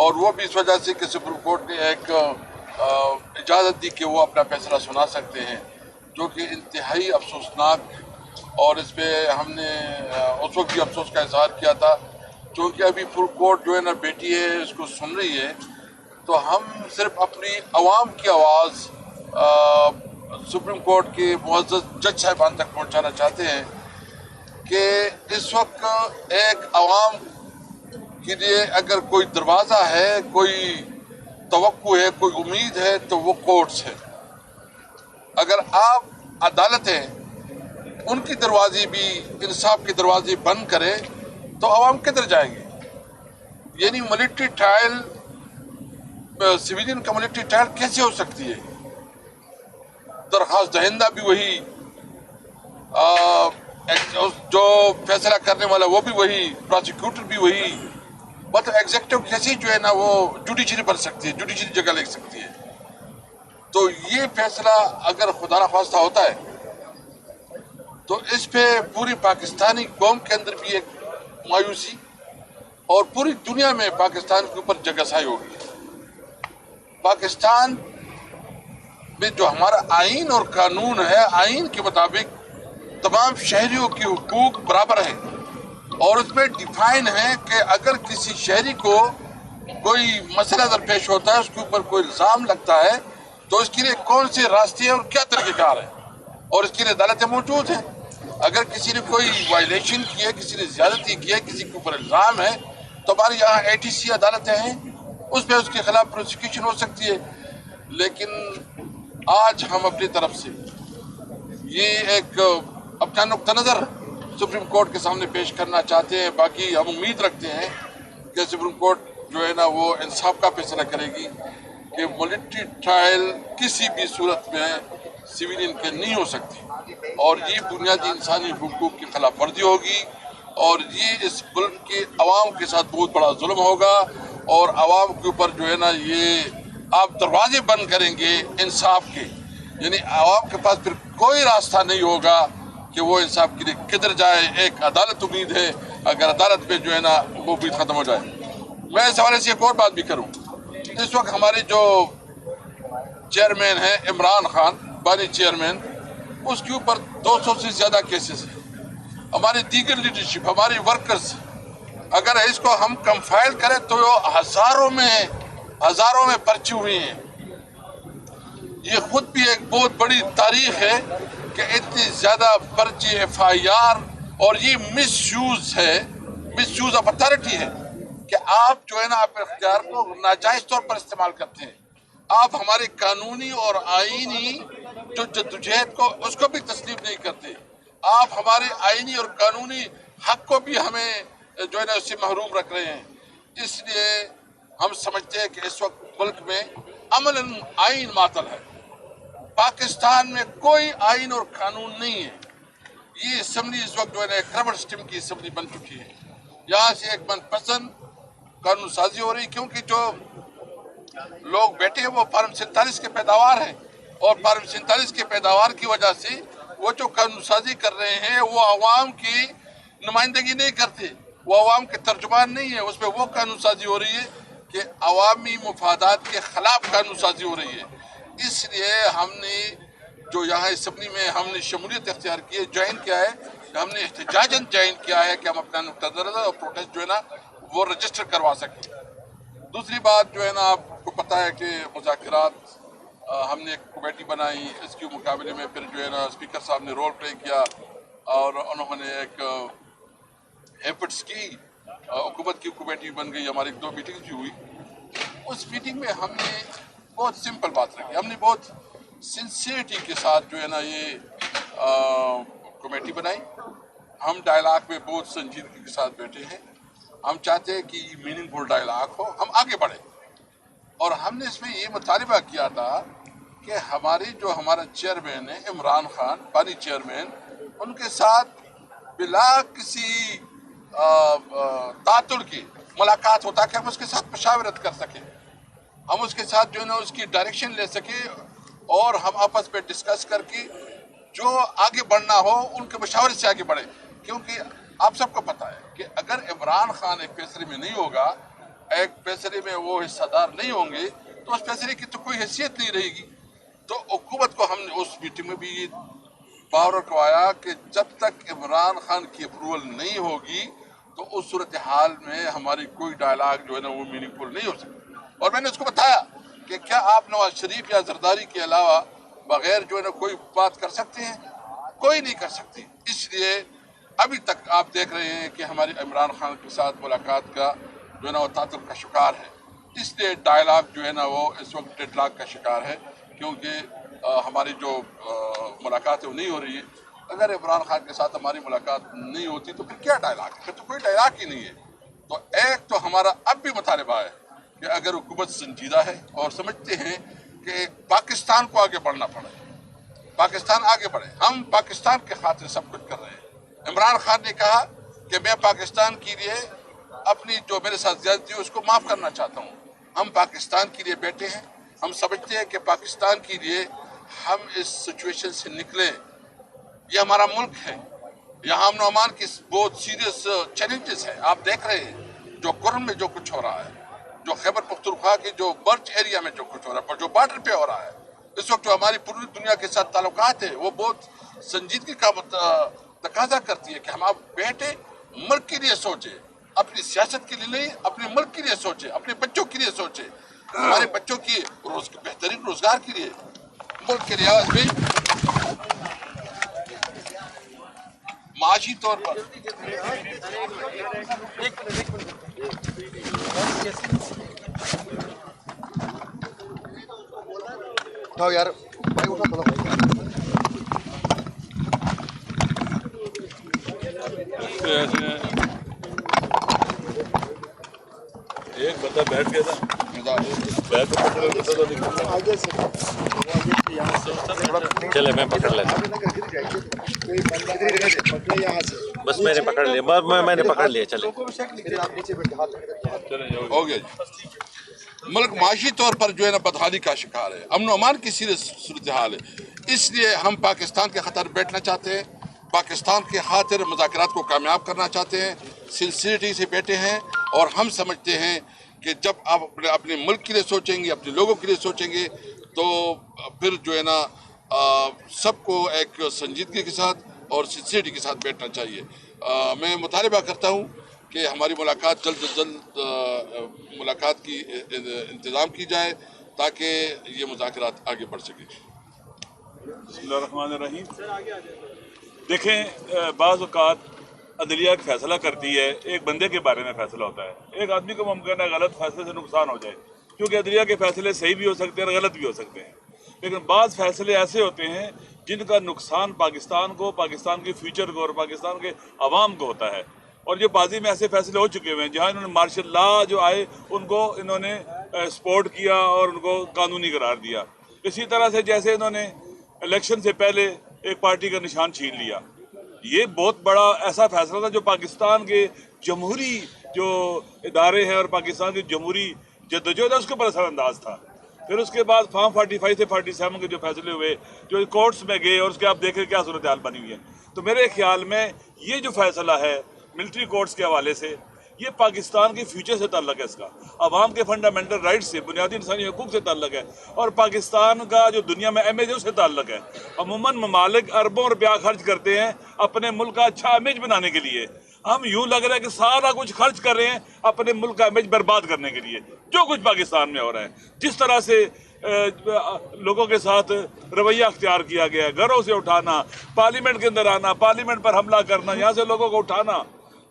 اور وہ بھی اس وجہ سے کہ سپریم کورٹ نے ایک اجازت دی کہ وہ اپنا فیصلہ سنا سکتے ہیں، جو کہ انتہائی افسوسناک، اور اس پہ ہم نے اس وقت بھی افسوس کا اظہار کیا تھا، چونکہ ابھی فل کورٹ جو ہے نا بیٹی ہے اس کو سن رہی ہے، تو ہم صرف اپنی عوام کی آواز سپریم کورٹ کے معزز جج صاحبان تک پہنچانا چاہتے ہیں کہ اس وقت ایک عوام کے لیے اگر کوئی دروازہ ہے، کوئی توقع ہے، کوئی امید ہے، تو وہ کورٹس ہے۔ اگر آپ عدالتیں ان کی دروازے بھی انصاف کے دروازے بند کرے تو عوام کدھر جائیں گے؟ یعنی ملٹری ٹرائل، سویلین کا ملٹری ٹرائل کیسے ہو سکتی ہے؟ درخواست دہندہ بھی وہی، جو فیصلہ کرنے والا وہ بھی وہی، پروسیکیوٹر بھی وہی، مطلب ایگزیکٹو کیسے جو ہے نا وہ جوڈیشری بن سکتی ہے، جوڈیشری جگہ لے سکتی ہے؟ تو یہ فیصلہ اگر خدا نخواستہ ہوتا ہے تو اس پہ پوری پاکستانی قوم کے اندر بھی ایک مایوسی، اور پوری دنیا میں پاکستان کے اوپر جگہسائی ہوگی۔ پاکستان میں جو ہمارا آئین اور قانون ہے، آئین کے مطابق تمام شہریوں کی حقوق برابر ہیں، اور اس میں ڈیفائن ہے کہ اگر کسی شہری کو کوئی مسئلہ درپیش ہوتا ہے، اس کے اوپر کوئی الزام لگتا ہے، تو اس کے لیے کون سے راستے ہیں اور کیا طریقہ کار ہے، اور اس کے لیے عدالتیں موجود ہیں۔ اگر کسی نے کوئی وائلیشن کی ہے، کسی نے زیادتی کی ہے، کسی کے اوپر الزام ہے، تو ہمارے یہاں ATC عدالتیں ہیں، اس پہ اس کے خلاف پروسیکیوشن ہو سکتی ہے۔ لیکن آج ہم اپنی طرف سے یہ ایک اپنا نقطہ نظر سپریم کورٹ کے سامنے پیش کرنا چاہتے ہیں۔ باقی ہم امید رکھتے ہیں کہ سپریم کورٹ جو ہے نا وہ انصاف کا فیصلہ کرے گی کہ ملٹری ٹرائل کسی بھی صورت میں سویلین کے نہیں ہو سکتی، اور یہ بنیادی انسانی حقوق کی خلاف ورزی ہوگی، اور یہ اس ملک کے عوام کے ساتھ بہت بڑا ظلم ہوگا، اور عوام کے اوپر جو ہے نا یہ آپ دروازے بند کریں گے انصاف کے، یعنی عوام کے پاس پھر کوئی راستہ نہیں ہوگا کہ وہ انصاف کے لیے کدھر جائے۔ ایک عدالت امید ہے، اگر عدالت پہ جو ہے نا وہ بھی ختم ہو جائے۔ میں اس حوالے سے ایک اور بات بھی کروں، اس وقت ہمارے جو چیئرمین ہیں عمران خان، بانی چیئرمین، اس کے اوپر 200 سے زیادہ کیسز ہیں۔ ہماری دیگر لیڈرشپ، ہماری ورکرز، اگر اس کو ہم کمفائل کریں تو ہزاروں میں پرچے ہوئے ہیں۔ یہ خود بھی ایک بہت بڑی تاریخ ہے کہ اتنی زیادہ پرچے FIR، اور یہ مس یوز آف اتھارٹی ہے کہ آپ جو ہے نا اپنے اختیار کو ناجائز طور پر استعمال کرتے ہیں۔ آپ ہمارے قانونی اور آئینی جو جدوجہد کو اس کو بھی تسلیم نہیں کرتے، آپ ہمارے آئینی اور قانونی حق کو بھی ہمیں جو ہے نا اس سے محروم رکھ رہے ہیں۔ اس لیے ہم سمجھتے ہیں کہ اس وقت ملک میں عملاً آئین معطل ہے، پاکستان میں کوئی آئین اور قانون نہیں ہے۔ یہ اسمبلی اس وقت جو ہے نا ایک ربڑ اسٹمپ کی اسمبلی بن چکی ہے، یہاں سے ایک من پسند قانون سازی ہو رہی، کیونکہ جو لوگ بیٹھے ہیں وہ فارم 47 کے پیداوار ہیں، اور فارم 47 کے پیداوار کی وجہ سے وہ جو قانون سازی کر رہے ہیں وہ عوام کی نمائندگی نہیں کرتے، وہ عوام کے ترجمان نہیں ہے، اس پہ وہ قانون سازی ہو رہی ہے کہ عوامی مفادات کے خلاف قانون سازی ہو رہی ہے۔ اس لیے ہم نے جو یہاں اسمبلی میں ہم نے شمولیت اختیار کی ہے، جوائن کیا ہے، ہم نے احتجاجاً جوائن کیا ہے کہ ہم اپنا نقطہ نظر اور پروٹیسٹ جو ہے نا وہ رجسٹر کروا سکیں۔ دوسری بات جو ہے نا آپ کو پتہ ہے کہ مذاکرات، ہم نے ایک کمیٹی بنائی، اس کے مقابلے میں پھر جو ہے نا اسپیکر صاحب نے رول پلے کیا، اور انہوں نے ایک ایفرٹس کی، حکومت کی کمیٹی بن گئی، ہماری 2 میٹنگز بھی ہوئی۔ اس میٹنگ میں ہم نے بہت سمپل بات رکھی، ہم نے بہت سنسیئرٹی کے ساتھ جو ہے نا یہ کمیٹی بنائی۔ ہم ڈائلاگ میں بہت سنجیدگی کے ساتھ بیٹھے ہیں، ہم چاہتے ہیں کہ یہ میننگ فل ڈائلاگ ہو، ہم آگے بڑھیں، اور ہم نے اس میں یہ مطالبہ کیا تھا کہ ہمارا چیئرمین ہے عمران خان، بانی چیئرمین، ان کے ساتھ بلا کسی تعطل کی ملاقات ہوتا کہ ہم اس کے ساتھ مشاورت کر سکیں، ہم اس کے ساتھ جو ہے نا اس کی ڈائریکشن لے سکیں، اور ہم آپس میں ڈسکس کر کے جو آگے بڑھنا ہو ان کے مشاورے سے آگے بڑھیں۔ کیونکہ آپ سب کو پتہ ہے کہ اگر عمران خان ایک فیصلے میں نہیں ہوگا ایک فیصلے میں وہ حصہ دار نہیں ہوں گے تو اس فیصلے کی تو کوئی حیثیت نہیں رہے گی. تو حکومت کو ہم نے اس میٹنگ میں بھی باور رکھوایا کہ جب تک عمران خان کی اپروول نہیں ہوگی تو اس صورتحال میں ہماری کوئی ڈائلاگ جو ہے نا وہ میننگ فل نہیں ہو سکتی. اور میں نے اس کو بتایا کہ کیا آپ نواز شریف یا زرداری کے علاوہ بغیر جو ہے نا کوئی بات کر سکتے ہیں؟ کوئی نہیں کر سکتی. اس لیے ابھی تک آپ دیکھ رہے ہیں کہ ہماری عمران خان کے ساتھ ملاقات کا جو ہے نا وہ تعطل کا شکار ہے. اس لیے ڈائلاگ جو ہے نا وہ اس وقت ڈیڈ لاک کا شکار ہے کیونکہ ہماری جو ملاقات ہے وہ نہیں ہو رہی ہے. اگر عمران خان کے ساتھ ہماری ملاقات نہیں ہوتی تو پھر کیا ڈائلاگ ہے؟ پھر تو کوئی ڈائلاگ ہی نہیں ہے. تو ایک تو ہمارا اب بھی مطالبہ ہے کہ اگر حکومت سنجیدہ ہے اور سمجھتے ہیں کہ پاکستان کو آگے بڑھنا پڑے، پاکستان آگے بڑھے، ہم پاکستان کے خاطر سب کچھ کر رہے ہیں. عمران خان نے کہا کہ میں پاکستان کے لیے اپنی جو میرے ساتھ زیادتی ہے اس کو معاف کرنا چاہتا ہوں. ہم پاکستان کے لیے بیٹھے ہیں. ہم سمجھتے ہیں کہ پاکستان کے لیے ہم اس سچویشن سے نکلیں. یہ ہمارا ملک ہے. یہاں امن و امان کی بہت سیریس چیلنجز ہیں. آپ دیکھ رہے ہیں جو کرن میں جو کچھ ہو رہا ہے، جو خیبر پختونخوا کے جو برچ ایریا میں جو کچھ ہو رہا ہے، جو بارڈر پہ ہو رہا ہے. اس وقت جو ہماری پوری دنیا کے ساتھ تعلقات ہیں وہ بہت سنجیدگی کا تقاضا کرتی ہے کہ ہم آپ بیٹھے ملک کے لیے سوچیں، اپنی سیاست کے لیے نہیں، اپنے ملک کے لیے سوچیں، اپنے بچوں کے لیے سوچیں، ہمارے بچوں کی بہترین روزگار کے لیے، ملک کے لحاظ میں معاشی طور پر یار بھائی اٹھا تھوڑا ایک بندہ بیٹھ گیا تھا، آگے سے چلے میں پکڑ لیتا ہوں. بس میں نے پکڑ لیا، میں نے پکڑ لیا. چلے ہو گیا جی. ملک معاشی طور پر جو ہے نا بدحالی کا شکار ہے، امن و امان کی سیریس صورتحال ہے. اس لیے ہم پاکستان کے خطر بیٹھنا چاہتے ہیں، پاکستان کے خاطر مذاکرات کو کامیاب کرنا چاہتے ہیں، سنسیریٹی سے بیٹھے ہیں. اور ہم سمجھتے ہیں کہ جب آپ اپنے ملک کے لیے سوچیں گے، اپنے لوگوں کے لیے سوچیں گے تو پھر جو ہے نا سب کو ایک سنجیدگی کے ساتھ اور سنسیریٹی کے ساتھ بیٹھنا چاہیے. میں مطالبہ کرتا ہوں کہ ہماری ملاقات جلد از جلد ملاقات کی انتظام کی جائے تاکہ یہ مذاکرات آگے بڑھ سکیں. بسم اللہ الرحمن الرحیم. دیکھیں، بعض اوقات عدلیہ ایک فیصلہ کرتی ہے، ایک بندے کے بارے میں فیصلہ ہوتا ہے. ایک آدمی کو ممکن ہے غلط فیصلے سے نقصان ہو جائے، کیونکہ عدلیہ کے فیصلے صحیح بھی ہو سکتے ہیں اور غلط بھی ہو سکتے ہیں. لیکن بعض فیصلے ایسے ہوتے ہیں جن کا نقصان پاکستان کو، پاکستان کے فیوچر کو اور پاکستان کے عوام کو ہوتا ہے. اور جو ماضی میں ایسے فیصلے ہو چکے ہوئے ہیں جہاں انہوں نے مارشل لا جو آئے ان کو انہوں نے سپورٹ کیا اور ان کو قانونی قرار دیا. اسی طرح سے جیسے انہوں نے الیکشن سے پہلے ایک پارٹی کا نشان چھین لیا. یہ بہت بڑا ایسا فیصلہ تھا جو پاکستان کے جمہوری جو ادارے ہیں اور پاکستان کی جمہوری جدوجہد ہے اس کے اوپر اثر انداز تھا. پھر اس کے بعد فارم 45 سے 47 کے جو فیصلے ہوئے جو کورٹس میں گئے اور اس کے آپ دیکھ رہے کیا صورتحال بنی ہوئی ہے. تو میرے خیال میں یہ جو فیصلہ ہے ملٹری کورٹس کے حوالے سے یہ پاکستان کے فیوچر سے تعلق ہے، اس کا عوام کے فنڈامنٹل رائٹ سے، بنیادی انسانی حقوق سے تعلق ہے اور پاکستان کا جو دنیا میں امیج ہے اس سے تعلق ہے. عموماً ممالک اربوں روپیہ خرچ کرتے ہیں اپنے ملک کا اچھا امیج بنانے کے لیے. ہم یوں لگ رہا ہے کہ سارا کچھ خرچ کر رہے ہیں اپنے ملک کا امیج برباد کرنے کے لیے. جو کچھ پاکستان میں ہو رہا ہے، جس طرح سے لوگوں کے ساتھ رویہ اختیار کیا گیا ہے، گھروں سے اٹھانا، پارلیمنٹ کے اندر آنا، پارلیمنٹ پر حملہ کرنا، یہاں سے لوگوں کو اٹھانا،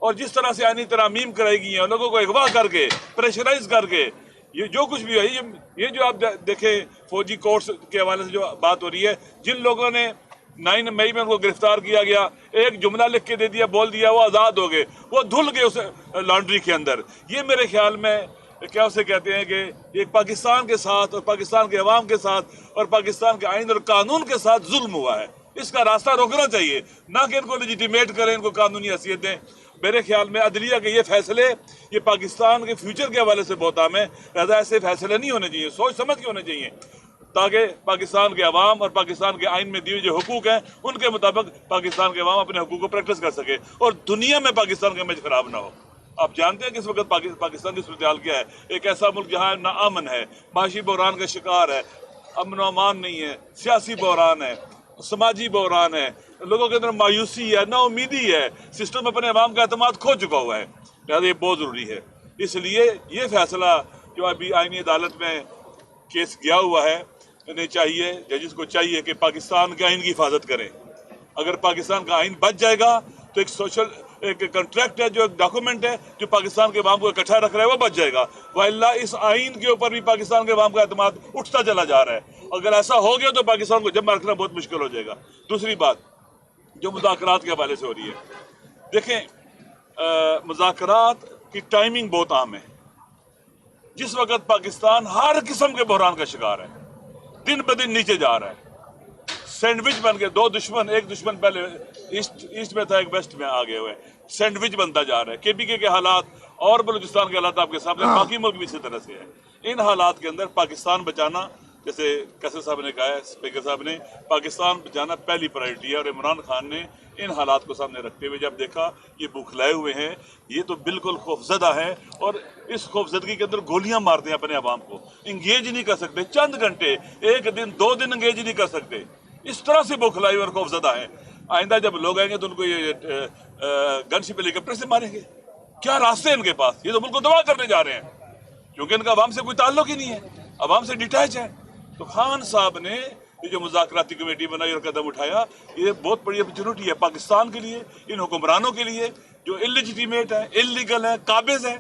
اور جس طرح سے آئینی ترامیم کرائی گئی ہیں لوگوں کو اغوا کر کے، پریشرائز کر کے، یہ جو کچھ بھی ہے، یہ جو آپ دیکھیں فوجی کورٹس کے حوالے سے جو بات ہو رہی ہے، جن لوگوں نے 9 مئی میں ان کو گرفتار کیا گیا، ایک جملہ لکھ کے دے دیا، بول دیا، وہ آزاد ہو گئے، وہ دھل گئے اس لانڈری کے اندر. یہ میرے خیال میں کیا اسے کہتے ہیں کہ ایک پاکستان کے ساتھ اور پاکستان کے عوام کے ساتھ اور پاکستان کے آئین اور قانون کے ساتھ ظلم ہوا ہے. اس کا راستہ روکنا چاہیے، نہ کہ ان کو لیجیٹیمیٹ کریں، ان کو قانونی حیثیت دیں. میرے خیال میں عدلیہ کے یہ فیصلے یہ پاکستان کے فیوچر کے حوالے سے بہت اہم ہیں. لہذا ایسے فیصلے نہیں ہونے چاہیے، سوچ سمجھ کے ہونے چاہیے تاکہ پاکستان کے عوام اور پاکستان کے آئین میں دیے جو حقوق ہیں ان کے مطابق پاکستان کے عوام اپنے حقوق کو پریکٹس کر سکے اور دنیا میں پاکستان کا امیج خراب نہ ہو. आप जानते हैं कि इस वक्त पाकिस्तान की सूरत हाल क्या है। एक ऐसा मुल्क जहाँ नाअमन है, माशी बहरान का शिकार है, अमन अमान नहीं है, सियासी बहरान है, समाजी बहरान है, लोगों के अंदर मायूसी है, नाउमीदी है, सिस्टम अपने अवाम का एतमाद खो चुका हुआ है। लिहाजा ये बहुत ज़रूरी है। इसलिए ये फैसला जो अभी आईनी अदालत में केस गया हुआ है, इन्हें चाहिए, जजेस को चाहिए कि पाकिस्तान के आइन की हिफाजत करें। अगर पाकिस्तान का आइन बच जाएगा तो एक कॉन्ट्रैक्ट है, जो एक डॉक्यूमेंट है जो पाकिस्तान के अवाम को इकट्ठा रख रहा है, वो बच जाएगा। वल्ला इस आइन के ऊपर भी पाकिस्तान के अवाम का एतमाद उठता चला जा रहा है। अगर ऐसा हो गया तो पाकिस्तान को जमा रखना बहुत मुश्किल हो जाएगा। दूसरी बात जो मुज़ाकरात के हवाले से हो रही है, देखें मुज़ाकरात की टाइमिंग बहुत अहम है। जिस वक्त पाकिस्तान हर किस्म के बहरान का शिकार है, दिन ब दिन नीचे जा रहा है, सैंडविच बन के दो दुश्मन, एक दुश्मन पहले ईस्ट में था, एक वेस्ट में आ गए हुए, सैंडविच बनता जा रहा है। केपीके के हालात और बलूचिस्तान के हालात आपके सामने, बाकी मुल्क भी इसी तरह से है। इन हालात के अंदर पाकिस्तान बचाना, जैसे कैसर साहब ने कहा है, स्पीकर साहब ने, पाकिस्तान बचाना पहली प्रायोरिटी है। और इमरान खान ने इन हालात को सामने रखते हुए जब देखा ये बौखलाए हुए हैं, ये तो बिल्कुल खौफजदा है, और इस खौफजदगी के अंदर गोलियां मारते हैं अपने अवाम को, इंगेज नहीं कर सकते, चंद घंटे, एक दिन, 2 दिन इंगेज नहीं कर सकते। इस तरह से बौखलाई और खौफजदा है। आइंदा जब लोग आएंगे तो उनको ये गन पे हेलीकॉप्टर से मारेंगे। क्या रास्ते हैं इनके पास? ये तो मुल्क को तबाह करने जा रहे हैं, क्योंकि इनका अवाम से कोई ताल्लुक ही नहीं है, अवाम से डिटैच है। तो खान साहब ने ये जो मुज़ाकराती कमेटी बनाई और कदम उठाया, ये बहुत बड़ी अपॉर्चुनिटी है पाकिस्तान के लिए, इन हुक्मरानों के लिए जो इलिजिटिमेट है, इलीगल है, काबिज है।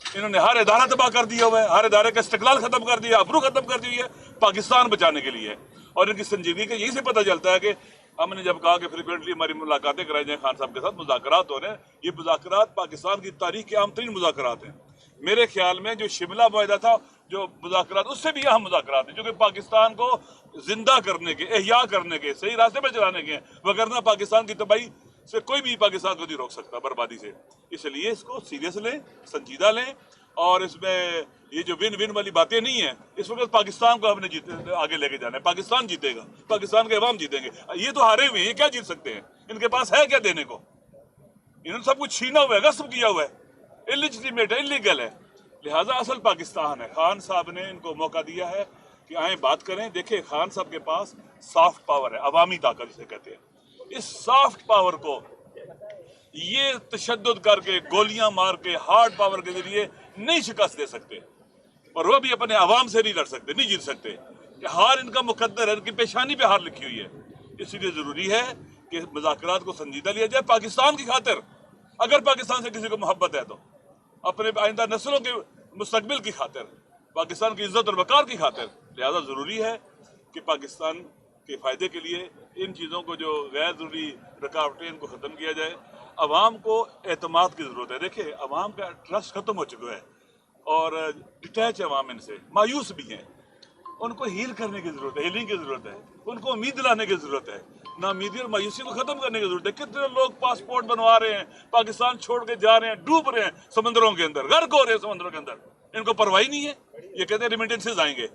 इन्होंने हर इदारा तबाह कर दिया हुआ है, हर इदारे का इस्तिकलाल खत्म कर दिया, अबरू खत्म कर दी है, पाकिस्तान बचाने के लिए। और इनकी संजीदगी का यही से पता चलता है कि हमने जब कहा कि फ्रिक्वेंटली हमारी मुलाकातें कराई जाएं खान साहब के साथ, मुज़ाकरात हो रहे हैं, ये मुज़ाकरात पाकिस्तान की तारीख के अहम तरीन मुज़ाकरात हैं। मेरे ख्याल में जो शिमला मुआहदा था, जो मुज़ाकरात, उससे भी अहम मुज़ाकरात हैं, जो कि पाकिस्तान को जिंदा करने के, एहया करने के, सही रास्ते पर चलाने के हैं। वगरना पाकिस्तान की तबाही से कोई भी पाकिस्तान को नहीं रोक सकता, बर्बादी से। इसलिए इसको सीरियस लें, संजीदा लें, और इसमें ये जो विन विन वाली बातें नहीं है। इस वक्त पाकिस्तान को हमने आगे लेके जाना है, पाकिस्तान जीतेगा, पाकिस्तान के अवाम जीतेंगे। ये तो हारे हुए हैं, ये क्या जीत सकते हैं? इनके पास है क्या देने को? इन्होंने सब कुछ छीना हुआ है, गस्ब किया हुआ है, इलिजिटिमेट है, इलीगल है। लिहाजा असल पाकिस्तान है। खान साहब ने इनको मौका दिया है कि आए बात करें। देखिए, खान साहब के पास सॉफ्ट पावर है, अवामी ताकत जिसे कहते हैं। इस सॉफ्ट पावर को ये तशद्दुद करके, गोलियां मार के, हार्ड पावर के जरिए नहीं शिकस्त दे सकते, और वो भी अपने अवाम से नहीं लड़ सकते, नहीं जीत सकते। कि हार इनका मुकद्दर है, इनकी पेशानी पे हार लिखी हुई है। इसलिए जरूरी है कि मुज़ाकरात को संजीदा लिया जाए पाकिस्तान की खातिर। अगर पाकिस्तान से किसी को मोहब्बत है तो अपने आइंदा नस्लों के मुस्तकबिल की खातिर, पाकिस्तान की इज्जत और वकार की खातिर। लिहाजा ज़रूरी है कि पाकिस्तान के फ़ायदे के लिए इन चीज़ों को, जो गैर ज़रूरी रुकावटें, इनको ख़त्म किया जाए। अवाम को एतमाद की ज़रूरत है। देखिए, अवाम का ट्रस्ट ख़त्म हो चुका है और डिटैच है अवाम, इनसे मायूस भी हैं। उनको हील करने की ज़रूरत है, हीलिंग की ज़रूरत है, उनको उम्मीद दिलाने की ज़रूरत है। नाउमीदी और मायूसी को ख़त्म करने की ज़रूरत है। कितने लोग पासपोर्ट बनवा रहे हैं, पाकिस्तान छोड़ के जा रहे हैं, डूब रहे हैं समंदरों के अंदर, गर्क हो रहे हैं समंदरों के अंदर, इनको परवाह नहीं है। ये कहते हैं रिमिटेंसेज आएंगे,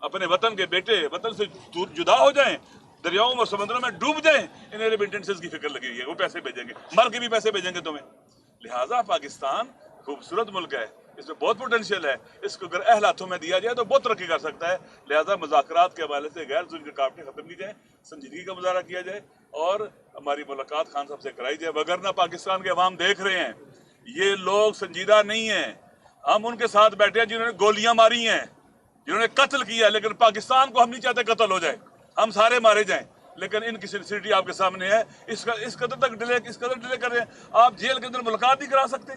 अपने वतन के बेटे वतन से दूर जुदा हो जाएं, दरियाओं और समुद्रों में डूब जाएं, इन्हें रिमिटेंसेज की फिक्र लगी हुई है, वो पैसे भेजेंगे, मर के भी पैसे भेजेंगे तुम्हें। लिहाजा पाकिस्तान खूबसूरत मुल्क है, इसमें बहुत पोटेंशियल है, इसको अगर अहल हाथों में दिया जाए तो बहुत तरक्की कर सकता है। लिहाजा मुज़ाकरात के हवाले से गैर ज़रूरी रुकावटें ख़त्म की जाए, संजीदगी का मुजाहरा किया जाए और हमारी मुलाकात खान साहब से कराई जाए। वगरना पाकिस्तान के अवाम देख रहे हैं, ये लोग संजीदा नहीं हैं। हम उनके साथ बैठे हैं जिन्होंने गोलियां मारी हैं, जिन्होंने कत्ल किया है, लेकिन पाकिस्तान को हम नहीं चाहते कत्ल हो जाए, हम सारे मारे जाएं। लेकिन इनकी सिंसियरिटी आपके सामने है। इस कदर डिले कर रहे हैं। आप जेल के अंदर मुलाकात नहीं करा सकते,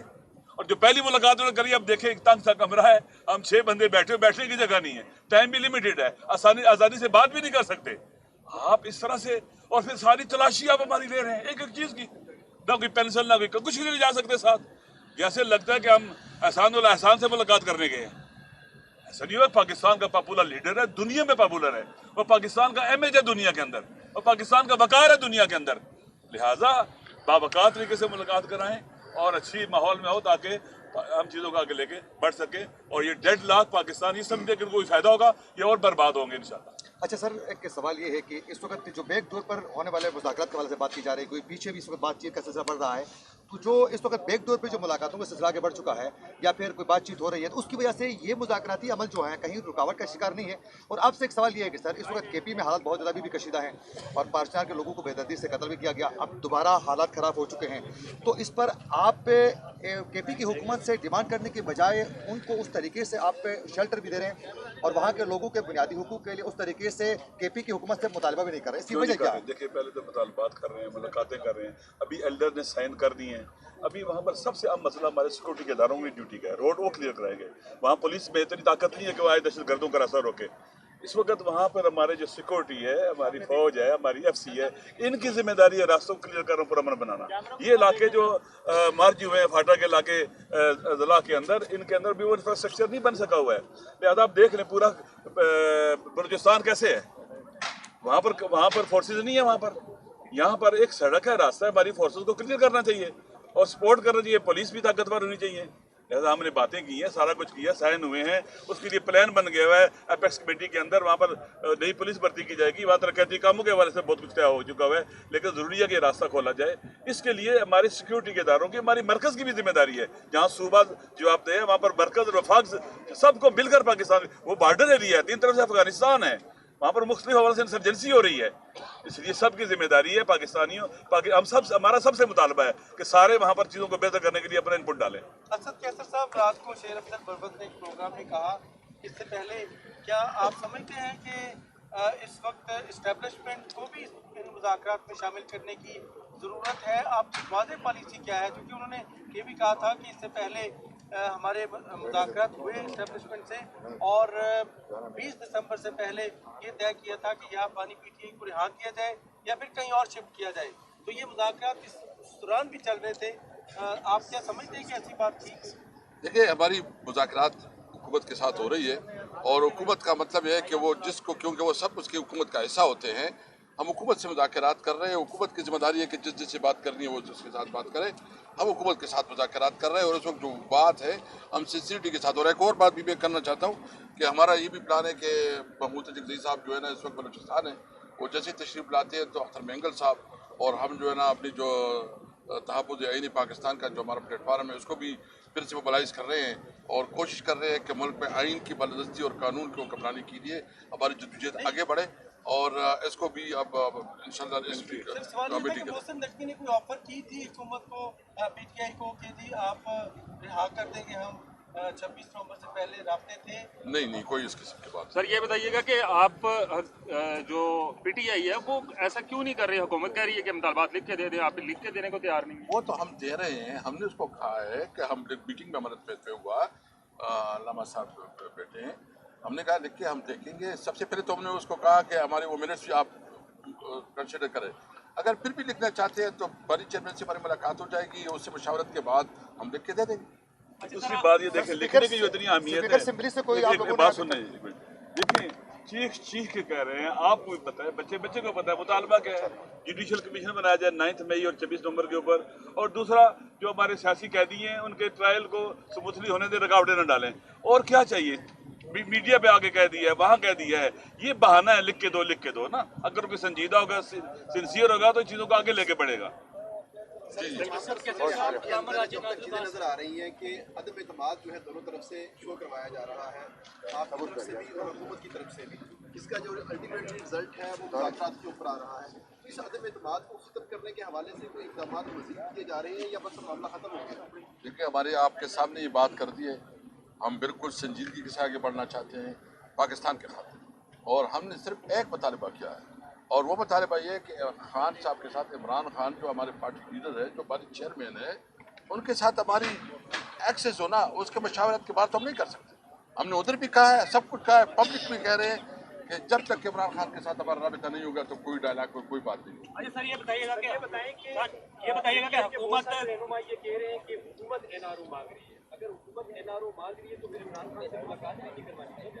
और जो पहली मुलाकात उन्होंने करी, अब देखें, एक तंग सा कमरा है, हम 6 बंदे बैठने की जगह नहीं है, टाइम भी लिमिटेड है, आसानी से बात भी नहीं कर सकते। आप इस तरह से, और फिर सारी तलाशी आप हमारी ले रहे हैं एक एक चीज की, ना कोई पेंसिल, ना कोई कुछ नहीं ले जा सकते साथ। जैसे लगता है कि हम एहसान से मुलाकात करने गए हैं। ऐसा नहीं हुआ। पाकिस्तान का पॉपुलर लीडर है, दुनिया में पॉपुलर है, और पाकिस्तान का इमेज है दुनिया के अंदर, और पाकिस्तान का वकार है दुनिया के अंदर। लिहाजा बावकार तरीके से मुलाकात कराएं और अच्छी माहौल में हो, ताकि हम चीज़ों को आगे लेके बढ़ सके। और ये डेड लॉक पाकिस्तान ये समझे कि कोई फायदा होगा, ये और बर्बाद होंगे इंशाल्लाह। अच्छा सर, एक सवाल ये है कि इस वक्त जो बैकडोर पर होने वाले मुज़ाकरात के हवाले से बात की जा रही है, कोई पीछे भी इस वक्त बातचीत का सिलसिला बढ़ रहा है, जो इस वक्त बैकडोर पे जो मुलाकातों का सिलसिला आगे बढ़ चुका है या फिर कोई बातचीत हो रही है, तो उसकी वजह से ये मुज़ाकराती अमल जो है कहीं रुकावट का शिकार नहीं है। और आपसे एक सवाल ये है कि सर, इस वक्त केपी में हालात बहुत ज़्यादा भी कशीदा हैं और पार्चनार के लोगों को बेदर्दी से कत्ल भी किया गया, अब दोबारा हालात ख़राब हो चुके हैं, तो इस पर आप केपी की हुकूमत से डिमांड करने के बजाय उनको उस तरीके से आप शेल्टर भी दे रहे हैं और वहाँ के लोगों के बुनियादी हुकूक के लिए उस तरीके से केपी की हुकूमत से मुतालबा भी नहीं कर रहे, इसकी वजह क्या है? देखिए, पहले तो मुतालबात कर रहे हैं, मुलाकातें कर रहे हैं, अभी एल्डर ने साइन कर दिए हैं। अभी वहाँ पर सबसे अहम मसला हमारे सिक्योरिटी के इदारों की ड्यूटी का है, रोड वो क्लियर कराएंगे। वहाँ पुलिस में इतनी ताकत नहीं है कि वो आए दहशत गर्दों का रास्ता रोके। इस वक्त वहाँ पर हमारे जो सिक्योरिटी है, हमारी फौज है, हमारी FC है, इनकी जिम्मेदारी है रास्तों को क्लियर करना, पुरअमन बनाना। ये इलाके जो मार्ज हुए हैं, फाटा के इलाके ज़िला के अंदर, इनके अंदर भी वो इंफ्रास्ट्रक्चर नहीं बन सका हुआ है। लिहाजा आप देख लें पूरा बलूचिस्तान कैसे है, वहाँ पर फोर्सेज नहीं है। वहाँ पर यहाँ पर एक सड़क है, रास्ता है, हमारी फोर्सेज को क्लियर करना चाहिए और सपोर्ट करना चाहिए, पुलिस भी ताकतवर होनी चाहिए। लिहाजा हमने बातें की हैं, सारा कुछ किया, साइन हुए हैं, उसके लिए प्लान बन गया हुआ है एपेक्स कमेटी के अंदर। वहाँ पर नई पुलिस भर्ती की जाएगी, वहाँ तरक्याती कामों के हवाले से बहुत कुछ तय हो चुका हुआ है, लेकिन ज़रूरी है कि रास्ता खोला जाए। इसके लिए हमारी सिक्योरिटी के इदारों की, हमारी मरकज़ की भी जिम्मेदारी है। जहाँ सूबा जवाबदेह है, वहाँ पर मरकज़ और वफाक सबको मिलकर पाकिस्तान, वो बॉर्डर एरिया है, 3 तरफ से अफगानिस्तान है, वहाँ पर मुख्तलिफ हवाले से इंसर्जेंसी हो रही है। इसलिए सबकी जिम्मेदारी है, पाकिस्तानियों हम सब, हमारा सबसे मुतालबा है कि सारे वहाँ पर चीज़ों को बेहतर करने के लिए अपना इनपुट डालें। असद कैसर साहब, रात को शेर अफजल बरबस ने एक प्रोग्राम में कहा, इससे पहले क्या आप समझते हैं कि इस वक्त इस्टेब्लिशमेंट को भी इन मुज़ाकरात में शामिल करने की ज़रूरत है? आपकी वाज़ेह पॉलिसी क्या है? क्योंकि उन्होंने ये भी कहा था कि इससे पहले हमारे मुज़ाकरात हुए इस्टेब्लिशमेंट से और 20 दिसंबर से पहले ये तय किया था कि या पानी PTI को रिहा किया जाए या फिर कहीं और शिफ्ट किया जाए, तो ये मुज़ाकरात इस दौरान भी चल रहे थे। आप क्या समझते हैं कि ऐसी बात थी? देखिए, हमारी मुज़ाकरात हुकूमत के साथ हो रही है और हुकूमत का मतलब यह है कि वो जिसको, क्योंकि वो सब उसकी हुकूमत का हिस्सा होते हैं, हम हुकूमत से मुज़ाकरात कर रहे हैं। हुकूमत की जिम्मेदारी है कि जिससे बात करनी है वो जिसके साथ बात करे। हम हुकूमत के साथ मुज़ाकरात कर रहे हैं और उस वक्त जो बात है हम सिंसियरिटी के साथ हो रहा है। एक और बात भी मैं करना चाहता हूँ कि हमारा ये भी प्लान है कि महमूद जगदी साहब जो है ना, इस वक्त बलूचिस्तान है, वो जैसे तशरीफ लाते हैं तो अख्तर मेंगल साहब और हम जो है ना अपनी जो तहफ़्फ़ुज़ आईनी पाकिस्तान का जो हमारा प्लेटफार्म है उसको भी फिर से मोबलाइज कर रहे हैं और कोशिश कर रहे हैं कि मुल्क में आइन की बालादस्ती और कानून को कमरानी के लिए हमारी जद्दोजहद आगे बढ़े और इसको भी अब इंशाल्लाह इस कमेटी के मोहसिन नकवी ने कोई ऑफर की थी हुकूमत को, PTI को, कि जी आप रिहा कर देंगे, हम 26 नवंबर से पहले राब्ते थे? नहीं, कोई इस किस्म की बात। सर ये बताइएगा कि आप जो PTI है वो ऐसा क्यों नहीं कर रही? हुकूमत कह रही है कि मुतालबात लिख के दे दें, आप लिख के देने को तैयार नहीं? वो तो हम दे रहे हैं, हमने उसको कहा है कि हम मीटिंग में हमारे पे हुआ, लामा साहब बैठे हैं, हमने कहा लिख के हम देखेंगे। सबसे पहले तो हमने उसको कहा कि हमारे वो मिनट्स भी आप कंसिडर करें, अगर फिर भी लिखना चाहते हैं तो बड़ी चेयरमैन से हमारी मुलाकात हो जाएगी, उससे मशावरत के बाद हम लिख के दे देंगे। दूसरी बात ये देखें, लिखने की जो इतनी अहमियत है, बात सुनना है, देखिए चीख के कह रहे हैं, आपको भी पता है, बच्चे को पता है, मुतालबा क्या है, जुडिशल कमीशन बनाया जाए 9 मई और 26 नवंबर के ऊपर, और दूसरा जो हमारे सियासी कैदी हैं उनके ट्रायल को स्मूथली होने दे, रुकावटें न डालें। और क्या चाहिए? मीडिया पे आगे कह दिया है, वहाँ कह दिया है, ये बहाना है, लिख के दो ना। अगर कोई संजीदा होगा, सिंसियर होगा तो चीज़ों को आगे लेके बढ़ेगा। चीजें नजर आ रही हैं कि अदम एतमाद जो है दोनों तरफ से शो करवाया जा रहा है, आपकी तरफ से भी और हुकूमत की तरफ से भी। इसका जो अल्टीमेट रिजल्ट है वो मुज़ाकरात के ऊपर आ रहा है। इस अदम एतमाद को ख़त्म करने के हवाले से कोई इक़दाम मज़ीद किए जा रहे हैं या बस मामला ख़त्म हो गया? देखिए, हमारे आपके सामने ये बात कर दी है, हम बिल्कुल संजीदगी के साथ आगे बढ़ना चाहते हैं पाकिस्तान के खातिर, और हमने सिर्फ एक मुतालबा किया है और वो मुतालबा ये है कि खान साहब के साथ, इमरान खान जो हमारे पार्टी लीडर है, जो हमारे चेयरमैन है, उनके साथ हमारी एक्सेस हो ना, उसके मशावरत के बाद तो हम नहीं कर सकते। हमने उधर भी कहा है, सब कुछ कहा है, पब्लिक भी कह रहे हैं कि जब तक इमरान खान के साथ हमारा राबिता नहीं होगा तो कोई डायलॉग, कोई बात नहीं। अच्छा सर ये बताइएगा कि हुकूमत रहनुमा ये कह रहे हैं कि हुकूमत NRO मांग रही है, अगर हुकूमत NRO मांग रही है तो फिर इमरान खान से मुलाकात नहीं करवानी चाहिए?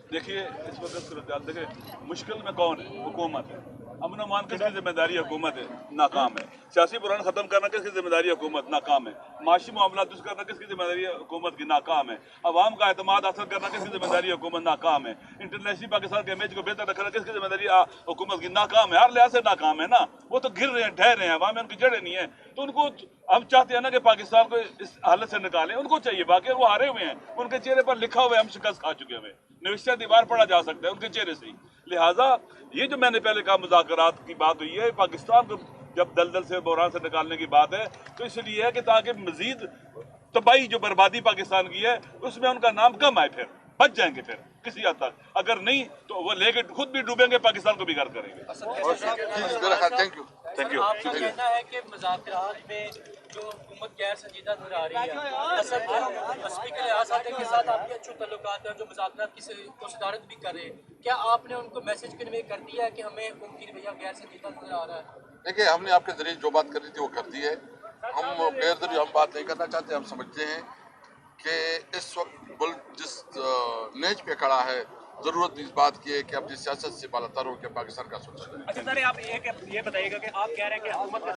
देखिए, इस वक्त देखिए मुश्किल में कौन है? हुकूमत है। अमन अमान किसकी जिम्मेदारी हुकूमत है? नाकाम है। सियासी बुरान खत्म करना किसकी जिम्मेदारी हुकूमत? नाकाम है। माशी मामला दुरुस्त करना किसकी जिम्मेदारी है? हुकूमत की। नाकाम है। अवाम का एतमाद हासिल करना किसकी जिम्मेदारी है? हुकूमत। नाकाम है। इंटरनेशनल पाकिस्तान के इमेज को बेहतर रखना किसकी जिम्मेदारी है? हुकूमत की। नाकाम है। हर लिहाज से नाकाम है ना। वो तो गिर रहे हैं, ढह रहे हैं, अवाम में उनकी जड़ें नहीं है, तो उनको हम चाहते हैं ना कि पाकिस्तान को इस हालत से निकालें। उनको चाहिए, बाकी वो हारे हुए हैं, उनके चेहरे पर लिखा हुआ है हम शिकस्त खा चुके हैं, निविष्टा दीवार पढ़ा जा सकता है उनके चेहरे से ही। लिहाजा ये जो मैंने पहले कहा मुज़ाकरात की बात हुई है, पाकिस्तान को जब दलदल से बहरान से निकालने की बात है तो इसलिए है कि ताकि मजीद तबाही जो बर्बादी पाकिस्तान की है उसमें उनका नाम कम आए, फिर बच जाएंगे फिर किसी हद तक। अगर नहीं तो वो लेके खुद भी डूबेंगे, पाकिस्तान को भी गर्क करेंगे। Thank you. आपका कहना है कि मुज़ाकरात में जो हुकूमत गैर संजीदा नजर आ रही है, असद स्पीकर आज़ाद के साथ आपके अच्छे तल्लुकात हैं, जो मुज़ाकरात को सदारत भी कर रहे हैं, क्या आपने उनको मैसेज कन्वे कर दिया है कि हमें उनकी रवैया गैर संजीदा नजर आ रहा है? देखिए, हमने आपके जरिए जो बात करनी थी वो कर दी है। हम बेहतर हम बात नहीं करना चाहते। हम समझते हैं कि इस वक्त मुल्क जिस नेज पे खड़ा है, जरूरत इस बात की है कि अपनी सियासत से बालातर होकर पाकिस्तान का सुरक्षा करें। अच्छा सर, आप एक ये बताइएगा कि आप कह रहे हैं कि हुकूमत